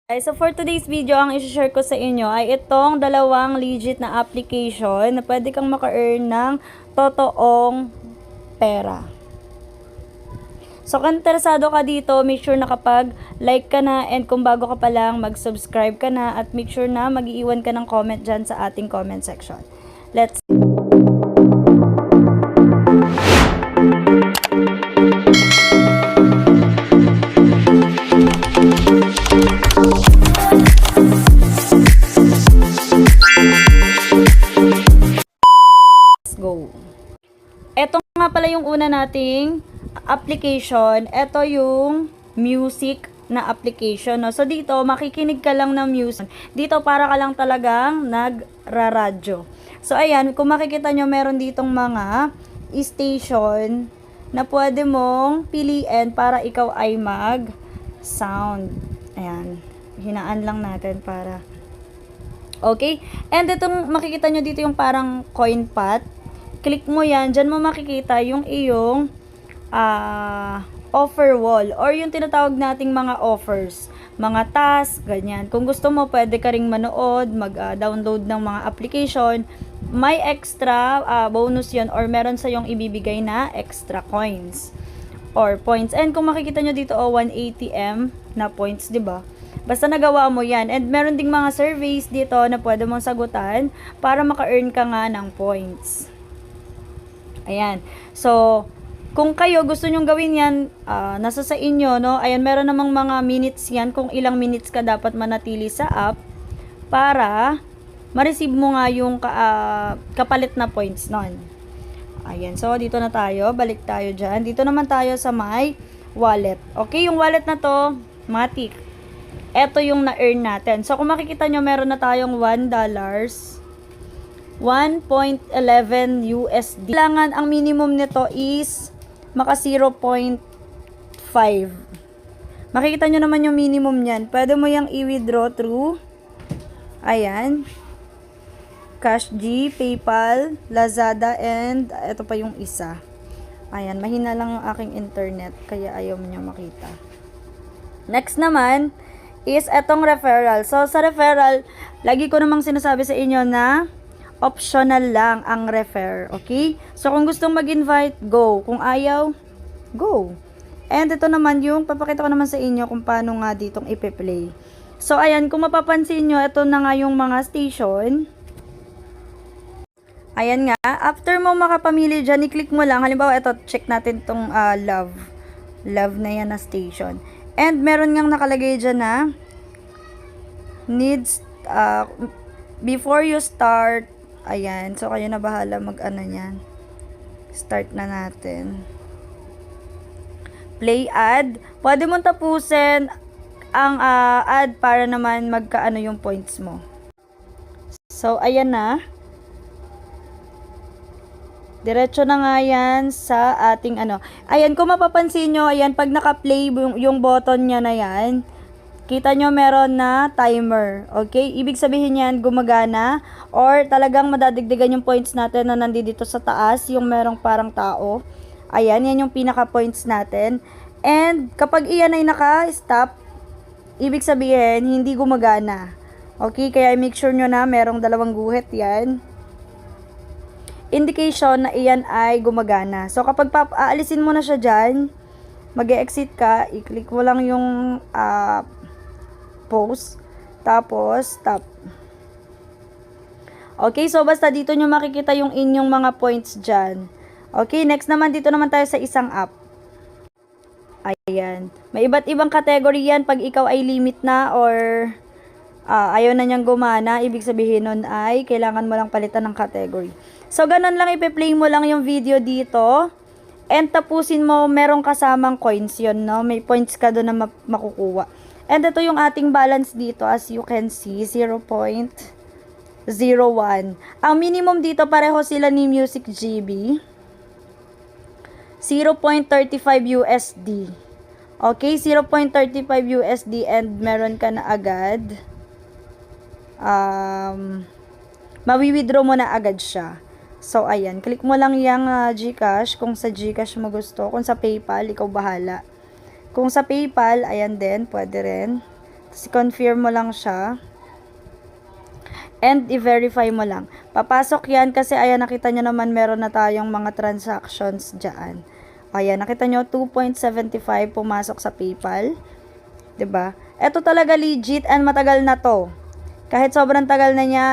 So for today's video, ang i-share ko sa inyo ay itong dalawang legit na application na pwede kang maka-earn ng totoong pera. So kung interesado ka dito, make sure na kapag like ka na and kung bago ka pa lang, mag-subscribe ka na at make sure na mag-iiwan ka ng comment dyan sa ating comment section. Let's go. Ito nga pala yung una nating application. Ito yung music na application. No? So, dito, makikinig ka lang ng music. Dito, para ka lang talagang nagraradyo. So, ayan, kung makikita nyo, meron ditong mga station na pwede mong piliin para ikaw ay mag-sound. Ayan, hinaan lang natin para... Okay? And itong makikita nyo dito yung parang coin pot. Click mo yan, dyan mo makikita yung iyong offer wall or yung tinatawag nating mga offers, mga task, ganyan. Kung gusto mo, pwede ka ring manood, mag-download ng mga application. May extra bonus yon or meron sa yung ibibigay na extra coins or points. And kung makikita nyo dito, 180M na points, 'di ba? Basta nagawa mo yan. And meron ding mga surveys dito na pwede mong sagutan para maka-earn ka nga ng points. Ayan. So, kung kayo gusto nyong gawin yan, nasa sa inyo, no? Ayan, meron namang mga minutes yan kung ilang minutes ka dapat manatili sa app para ma-receive mo nga yung kapalit na points nun. Ayan. So, dito na tayo. Balik tayo dyan. Dito naman tayo sa my wallet. Okay, yung wallet na to, Matic. Ito yung na-earn natin. So, kung makikita nyo, meron na tayong $1. 1.11 USD. Kailangan ang minimum nito is maka 0.5. Makikita nyo naman yung minimum niyan. Pwede mo yung i-withdraw through ayan, Cash G, PayPal, Lazada, and ito pa yung isa. Ayan, mahina lang yung aking internet kaya ayaw mo nyo makita. Next naman is etong referral. So, sa referral, lagi ko namang sinasabi sa inyo na optional lang ang refer. Okay? So, kung gustong mag-invite, go. Kung ayaw, go. And ito naman yung, papakita ko naman sa inyo kung paano nga ditong ipe-play. So, ayan, kung mapapansin nyo, ito na nga yung mga station. Ayan nga, after mo makapamili dyan, i-click mo lang. Halimbawa, ito, check natin itong love. Love na yan na station. And meron ngang nakalagay dyan na needs, before you start, ayan, so kayo na bahala mag-ano yan. Start na natin. Play ad. Pwede mong tapusin ang ad para naman magkaano yung points mo. So, ayan na. Diretso na nga yan sa ating ano. Ayan, kung mapapansin nyo, ayan, pag naka-play yung button niya na yan, kita nyo meron na timer. Okay? Ibig sabihin yan, gumagana. Or talagang madadagdagan yung points natin na nandito sa taas, yung merong parang tao. Ayan, yan yung pinaka-points natin. And kapag iyan ay naka-stop, ibig sabihin, hindi gumagana. Okay? Kaya make sure nyo na merong dalawang guhit yan. Indication na iyan ay gumagana. So, kapag aalisin mo na siya dyan, mag-e-exit ka, i-click mo lang yung pause, tapos stop. Okay, so basta dito nyo makikita yung inyong mga points dyan. Okay, next naman, dito naman tayo sa isang app. Ayan. May iba't ibang category yan pag ikaw ay limit na or ayaw na niyang gumana, ibig sabihin nun ay kailangan mo lang palitan ng category. So, ganun lang, ipe-play mo lang yung video dito. And tapusin mo, merong kasamang coins yun, no? May points ka doon na makukuha. And ito yung ating balance dito, as you can see, 0.01. Ang minimum dito, pareho sila ni Music GB. 0.35 USD. Okay, 0.35 USD and meron ka na agad. Mawi-withdraw mo na agad siya. So, ayan. Click mo lang yung GCash kung sa GCash mo gusto. Kung sa PayPal, ikaw bahala. Kung sa PayPal, ayan din, pwede rin. confirm mo lang siya. And i-verify mo lang. Papasok yan kasi ayan, nakita nyo naman meron na tayong mga transactions dyan. Ayan, nakita nyo 2.75 pumasok sa PayPal. 'Di ba? Ito talaga legit and matagal na to. Kahit sobrang tagal na niya,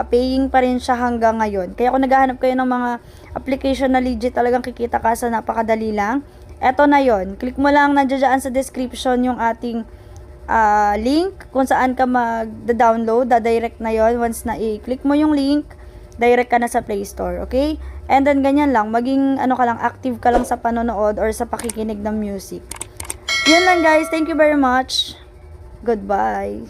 paying pa rin siya hanggang ngayon. Kaya kung naghahanap kayo ng mga application na legit, talagang kikita ka sa napakadali lang. Ito na yon. Click mo lang nandiyan sa description yung ating link kung saan ka mag-download, direct na yon. Once na i-click mo yung link, direct ka na sa Play Store, okay? And then ganyan lang, maging ano ka lang, active ka lang sa panonood or sa pakikinig ng music. Yun lang guys, thank you very much. Goodbye.